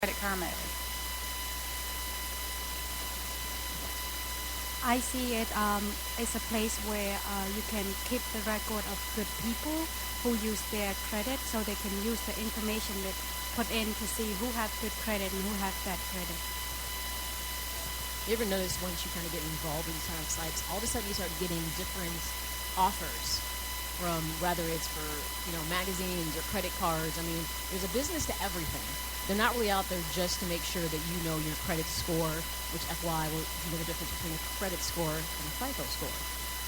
Credit Karma is? I see it as a place where you can keep the record of good people who use their credit, so they can use the information that put in to see who have good credit and who have bad credit. You ever notice once you kind of get involved in these kind of sites, all of a sudden you start getting different offers from, whether it's for, magazines or credit cards. I mean, there's a business to everything. They're not really out there just to make sure that you know your credit score, which FY, you know the difference between a credit score and a FICO score.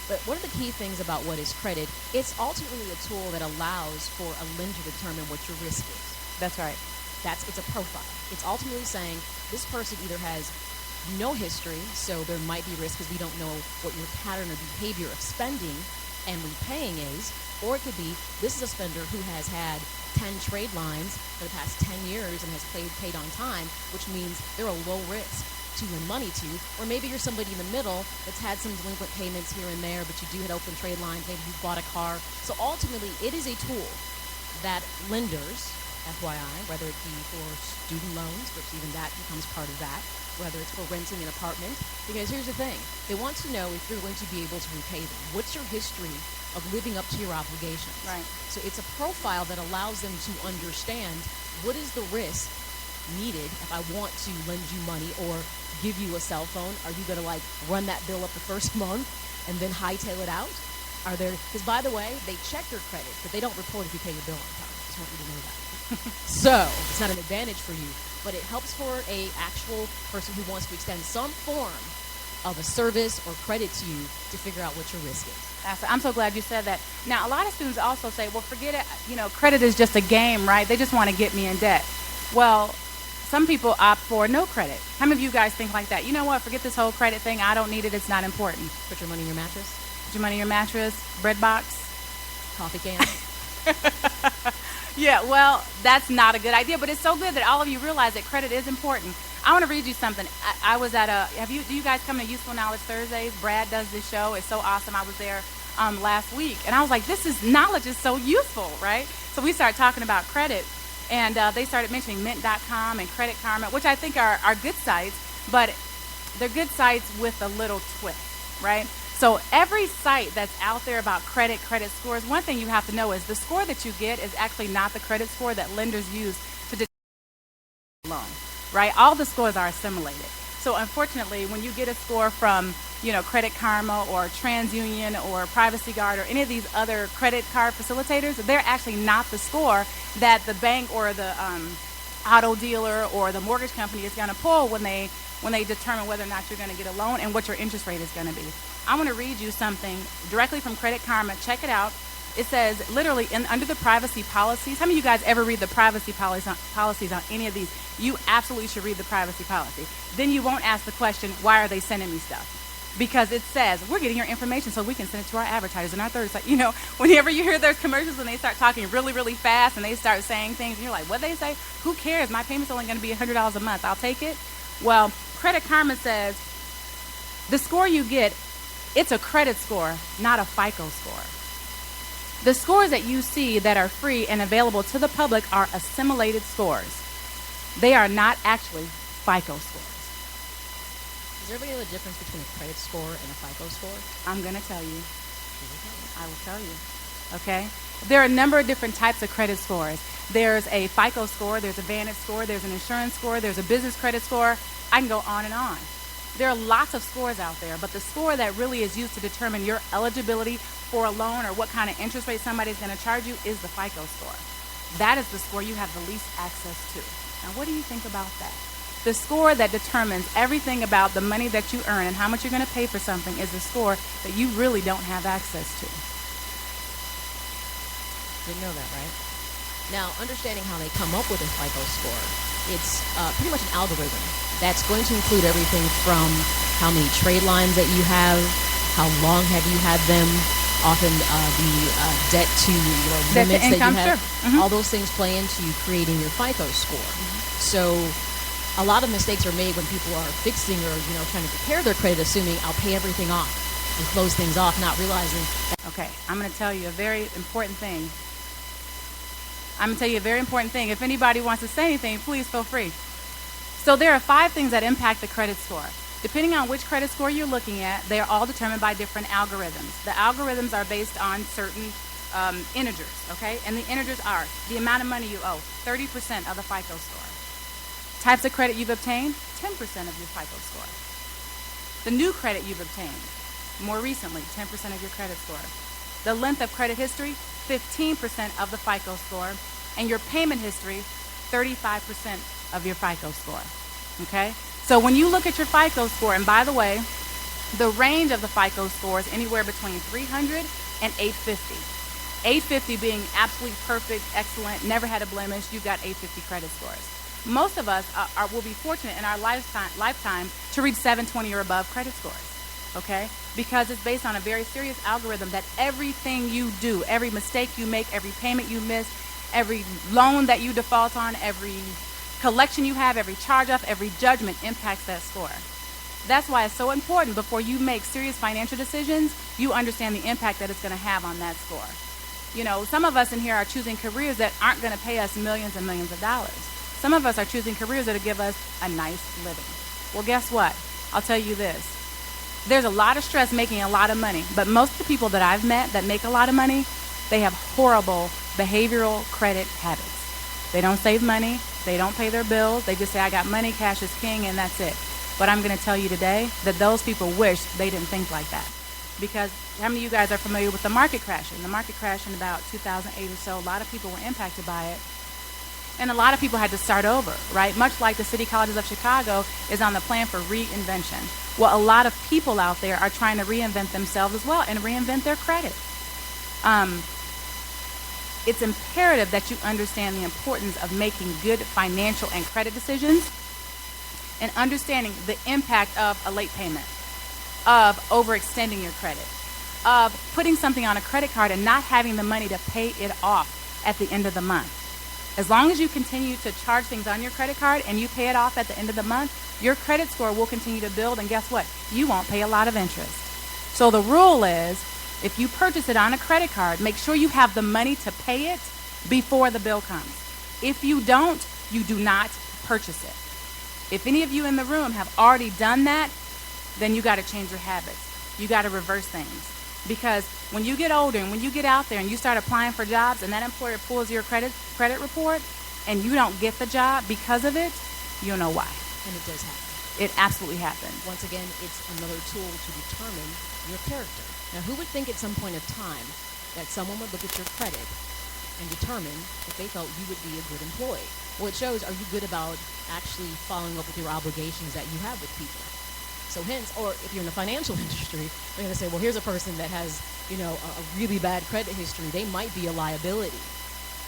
But one of the key things about what is credit, it's ultimately a tool that allows for a lender to determine what your risk is. That's right. It's a profile. It's ultimately saying this person either has no history, so there might be risk because we don't know what your pattern or behavior of spending and repaying is, or it could be this is a spender who has had 10 trade lines for the past 10 years and has paid on time, which means they're a low risk to lend money to. Or maybe you're somebody in the middle that's had some delinquent payments here and there, but you do hit open trade lines, maybe you bought a car. So ultimately, it is a tool that lenders, FYI, whether it be for student loans, which even that becomes part of that, whether it's for renting an apartment, because here's the thing, they want to know if you're going to be able to repay them. What's your history of living up to your obligations? Right. So it's a profile that allows them to understand what is the risk needed if I want to lend you money or give you a cell phone. Are you going to run that bill up the first month and then hightail it out? Are there, because by the way, they check your credit, but they don't report if you pay your bill on time. Just want you to know that. So it's not an advantage for you, but it helps for a actual person who wants to extend some form of a service or credit to you to figure out what your risk is. I'm so glad you said that. Now, a lot of students also say, well, forget it. Credit is just a game, right? They just want to get me in debt. Well, some people opt for no credit. How many of you guys think like that? You know what? Forget this whole credit thing. I don't need it. It's not important. Put your money in your mattress. Put your money in your mattress, bread box, coffee can. Yeah, well, that's not a good idea, but it's so good that all of you realize that credit is important. I want to read you something. I was at do you guys come to Useful Knowledge Thursdays? Brad does this show. It's so awesome. I was there last week, and I was like, knowledge is so useful, right? So we started talking about credit, and they started mentioning Mint.com and Credit Karma, which I think are good sites, but they're good sites with a little twist, right? So every site that's out there about credit scores, one thing you have to know is the score that you get is actually not the credit score that lenders use to determine a loan, right? All the scores are assimilated. So unfortunately, when you get a score from, Credit Karma or TransUnion or Privacy Guard or any of these other credit card facilitators, they're actually not the score that the bank or the auto dealer or the mortgage company is going to pull when they determine whether or not you're going to get a loan and what your interest rate is going to be. I want to read you something directly from Credit Karma. Check it out. It says, literally, under the privacy policies, how many of you guys ever read the privacy policies on any of these? You absolutely should read the privacy policy. Then you won't ask the question, why are they sending me stuff? Because it says, we're getting your information so we can send it to our advertisers and our third site. Whenever you hear those commercials and they start talking really, really fast and they start saying things, and you're like, what they say? Who cares? My payment's only going to be $100 a month. I'll take it. Well, Credit Karma says, the score you get, it's a credit score, not a FICO score. The scores that you see that are free and available to the public are assimilated scores. They are not actually FICO scores. Is there any other difference between a credit score and a FICO score? I'm going to tell you. I will tell you. Okay? There are a number of different types of credit scores. There's a FICO score, there's a Vantage score, there's an insurance score, there's a business credit score. I can go on and on. There are lots of scores out there, but the score that really is used to determine your eligibility for a loan or what kind of interest rate somebody's going to charge you is the FICO score. That is the score you have the least access to. Now, what do you think about that? The score that determines everything about the money that you earn and how much you're going to pay for something is the score that you really don't have access to. Didn't know that, right? Now, understanding how they come up with a FICO score, it's pretty much an algorithm that's going to include everything from how many trade lines that you have, how long have you had them, often the debt to limits that you have. Sure. Mm-hmm. All those things play into creating your FICO score. Mm-hmm. So a lot of mistakes are made when people are fixing or trying to prepare their credit, assuming I'll pay everything off and close things off, not realizing. Okay, I'm going to tell you a very important thing. If anybody wants to say anything, please feel free. So there are 5 things that impact the credit score. Depending on which credit score you're looking at, they are all determined by different algorithms. The algorithms are based on certain integers, okay? And the integers are the amount of money you owe, 30% of the FICO score. Types of credit you've obtained, 10% of your FICO score. The new credit you've obtained, more recently, 10% of your credit score. The length of credit history, 15% of the FICO score. And your payment history, 35% of your FICO score, okay? So when you look at your FICO score, and by the way, the range of the FICO score is anywhere between 300 and 850. 850 being absolutely perfect, excellent, never had a blemish, you've got 850 credit scores. Most of us will be fortunate in our lifetime to reach 720 or above credit scores, okay? Because it's based on a very serious algorithm that everything you do, every mistake you make, every payment you miss, every loan that you default on, every collection you have, every charge-off, every judgment impacts that score. That's why it's so important before you make serious financial decisions, you understand the impact that it's going to have on that score. You know, some of us in here are choosing careers that aren't going to pay us millions and millions of dollars. Some of us are choosing careers that will give us a nice living. Well, guess what? I'll tell you this. There's a lot of stress making a lot of money, but most of the people that I've met that make a lot of money, they have horrible behavioral credit habits. They don't save money. They don't pay their bills. They just say, I got money, cash is king, and that's it. But I'm going to tell you today that those people wish they didn't think like that. Because how many of you guys are familiar with the market crash? And the market crash in about 2008 or so, a lot of people were impacted by it. And a lot of people had to start over, right? Much like the City Colleges of Chicago is on the plan for reinvention. Well, a lot of people out there are trying to reinvent themselves as well and reinvent their credit. It's imperative that you understand the importance of making good financial and credit decisions and understanding the impact of a late payment, of overextending your credit, of putting something on a credit card and not having the money to pay it off at the end of the month. As long as you continue to charge things on your credit card and you pay it off at the end of the month, your credit score will continue to build, and guess what? You won't pay a lot of interest. So the rule is, if you purchase it on a credit card, make sure you have the money to pay it before the bill comes. If you don't, you do not purchase it. If any of you in the room have already done that, then you got to change your habits. You got to reverse things. Because when you get older and when you get out there and you start applying for jobs and that employer pulls your credit report and you don't get the job because of it, you'll know why. And it does happen. It absolutely happens. Once again, it's another tool to determine your character. Now, who would think at some point of time that someone would look at your credit and determine if they felt you would be a good employee? Well, it shows, are you good about actually following up with your obligations that you have with people? So hence, or if you're in the financial industry, they're going to say, well, here's a person that has, a really bad credit history. They might be a liability.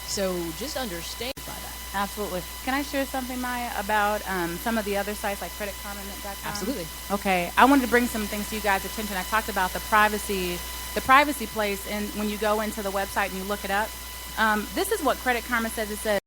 So just understand by that. Absolutely. Can I share something, Maya, about some of the other sites like creditkarma.com? Absolutely. Okay. I wanted to bring some things to you guys' attention. I talked about the privacy place, and when you go into the website and you look it up, this is what Credit Karma says. It says,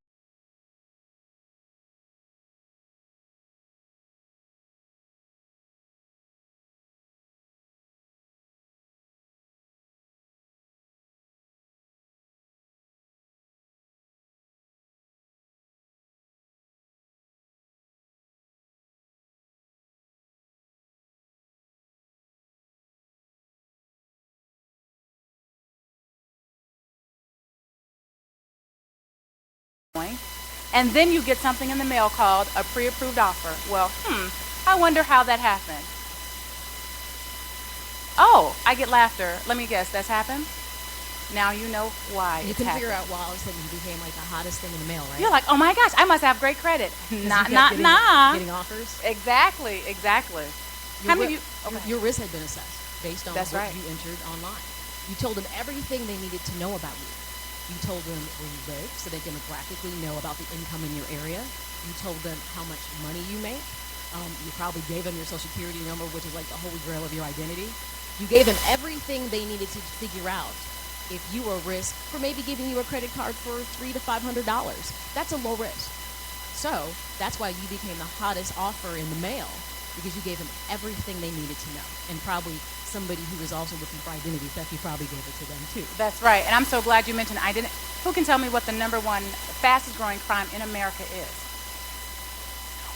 and then you get something in the mail called a pre-approved offer. Well, I wonder how that happened. Oh, I get laughter. Let me guess, that's happened? Now you know why. You can figure out why all of a sudden you became like the hottest thing in the mail, right? You're like, oh my gosh, I must have great credit. Nah. Getting offers? Exactly. Your risk had been assessed based on That's what right. you entered online. You told them everything they needed to know about you. You told them where you live, so they demographically know about the income in your area. You told them how much money you make. You probably gave them your social security number, which is like the holy grail of your identity. You gave them everything they needed to figure out if you were a risk for maybe giving you a credit card for $300 to $500. That's a low risk. So that's why you became the hottest offer in the mail, because you gave them everything they needed to know. And probably somebody who was also looking for identity theft, you probably gave it to them too. That's right. And I'm so glad you mentioned identity. Who can tell me what the number one fastest growing crime in America is?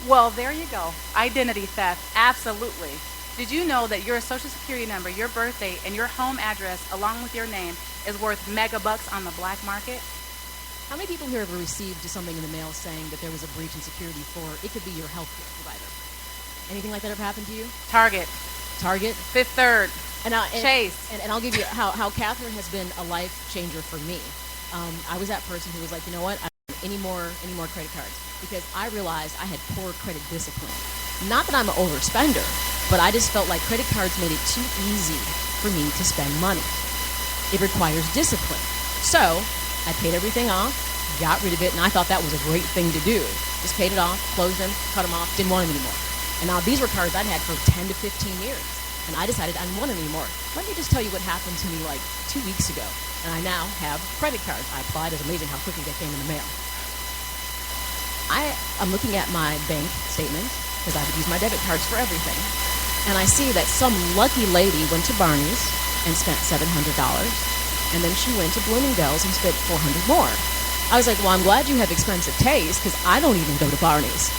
Well, there you go. Identity theft. Absolutely. Did you know that your social security number, your birthday, and your home address, along with your name, is worth mega bucks on the black market? How many people here have received something in the mail saying that there was a breach in security for, it could be your healthcare provider? Anything like that ever happened to you? Target, Target? Fifth Third, Chase. And I'll give you how Catherine has been a life changer for me. I was that person who was like, you know what, I don't want any more credit cards, because I realized I had poor credit discipline. Not that I'm an overspender, but I just felt like credit cards made it too easy for me to spend money. It requires discipline. So I paid everything off, got rid of it, and I thought that was a great thing to do. Just paid it off, closed them, cut them off, didn't want them anymore. And now these were cards I'd had for 10 to 15 years. And I decided I didn't want them anymore. Let me just tell you what happened to me like 2 weeks ago. And I now have credit cards. I applied. It's amazing how quickly they came in the mail. I'm looking at my bank statement, because I would use my debit cards for everything. And I see that some lucky lady went to Barney's and spent $700. And then she went to Bloomingdale's and spent $400 more. I was like, well, I'm glad you have expensive taste, because I don't even go to Barney's.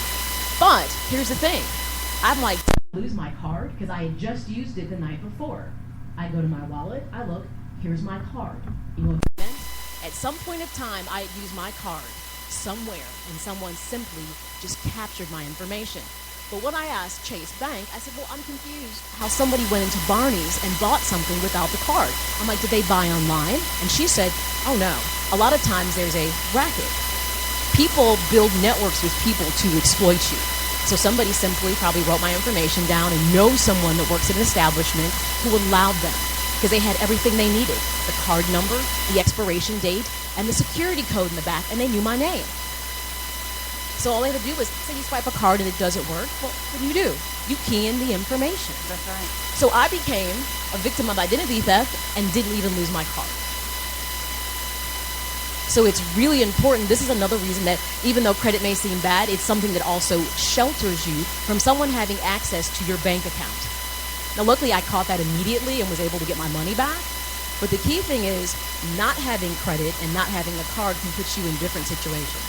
But here's the thing. I'm like, lose my card, because I had just used it the night before. I go to my wallet, I look, here's my card. You know what I meant? At some point of time, I had used my card somewhere, and someone simply just captured my information. But when I asked Chase Bank, I said, well, I'm confused how somebody went into Barney's and bought something without the card. I'm like, did they buy online? And she said, oh no. A lot of times there's a racket. People build networks with people to exploit you. So somebody simply probably wrote my information down and knows someone that works at an establishment who allowed them, because they had everything they needed. The card number, the expiration date, and the security code in the back, and they knew my name. So all they had to do was say you swipe a card and it doesn't work. Well, what do? You key in the information. That's right. So I became a victim of identity theft and didn't even lose my card. So it's really important. This is another reason that even though credit may seem bad, it's something that also shelters you from someone having access to your bank account. Now, luckily, I caught that immediately and was able to get my money back. But the key thing is not having credit and not having a card can put you in different situations.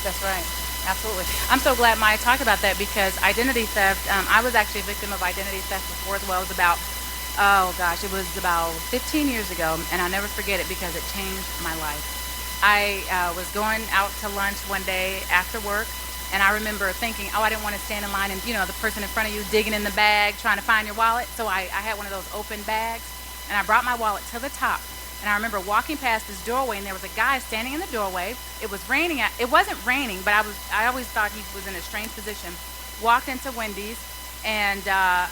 That's right. Absolutely. I'm so glad Maya talked about that, because identity theft, I was actually a victim of identity theft before as well. It was about 15 years ago, and I'll never forget it because it changed my life. I was going out to lunch one day after work, and I remember thinking, I didn't want to stand in line and, the person in front of you digging in the bag, trying to find your wallet. So I had one of those open bags, and I brought my wallet to the top. And I remember walking past this doorway, and there was a guy standing in the doorway. It was raining. It wasn't raining, but I always thought he was in a strange position. Walked into Wendy's, and I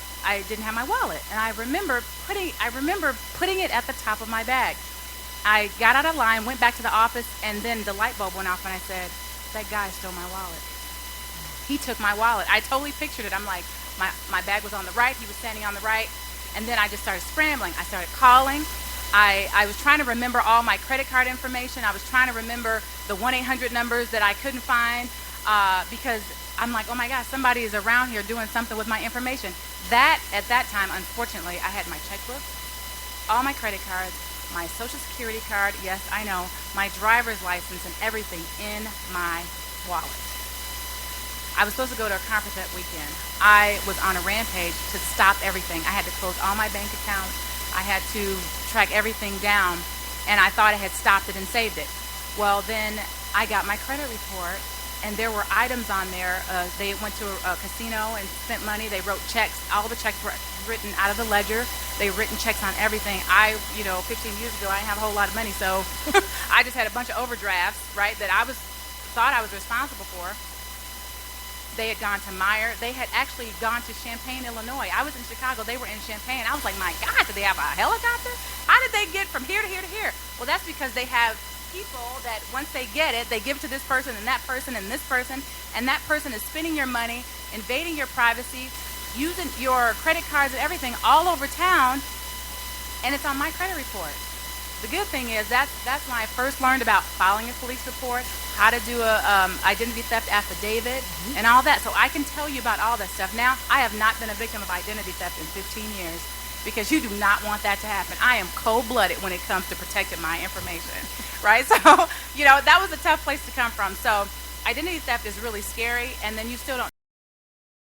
didn't have my wallet. And I remember putting it at the top of my bag. I got out of line, went back to the office, and then the light bulb went off, and I said, that guy stole my wallet. He took my wallet. I totally pictured it. I'm like, my bag was on the right. He was standing on the right. And then I just started scrambling. I started calling. I was trying to remember all my credit card information. I was trying to remember the 1-800 numbers that I couldn't find, because I'm like, oh my gosh, somebody is around here doing something with my information. At that time, unfortunately, I had my checkbook, all my credit cards, my social security card, yes, I know, my driver's license and everything in my wallet. I was supposed to go to a conference that weekend. I was on a rampage to stop everything. I had to close all my bank accounts. I had to track everything down, and I thought I had stopped it and saved it. Well, then I got my credit report, and there were items on there. They went to a casino and spent money. They wrote checks. All the checks were written out of the ledger. They written checks on everything. 15 years ago, I didn't have a whole lot of money, so I just had a bunch of overdrafts, right, that I thought I was responsible for. They had gone to Meyer. They had actually gone to Champaign, Illinois. I was in Chicago. They were in Champaign. I was like, my God, did they have a helicopter? How did they get from here to here to here? Well, that's because they have people that once they get it, they give it to this person and that person and this person, and that person is spending your money, invading your privacy, using your credit cards and everything all over town, and it's on my credit report. The good thing is that's when I first learned about filing a police report, how to do a identity theft affidavit, and all that. So I can tell you about all that stuff. Now, I have not been a victim of identity theft in 15 years because you do not want that to happen. I am cold-blooded when it comes to protecting my information, right? So, that was a tough place to come from. So identity theft is really scary, and then you still don't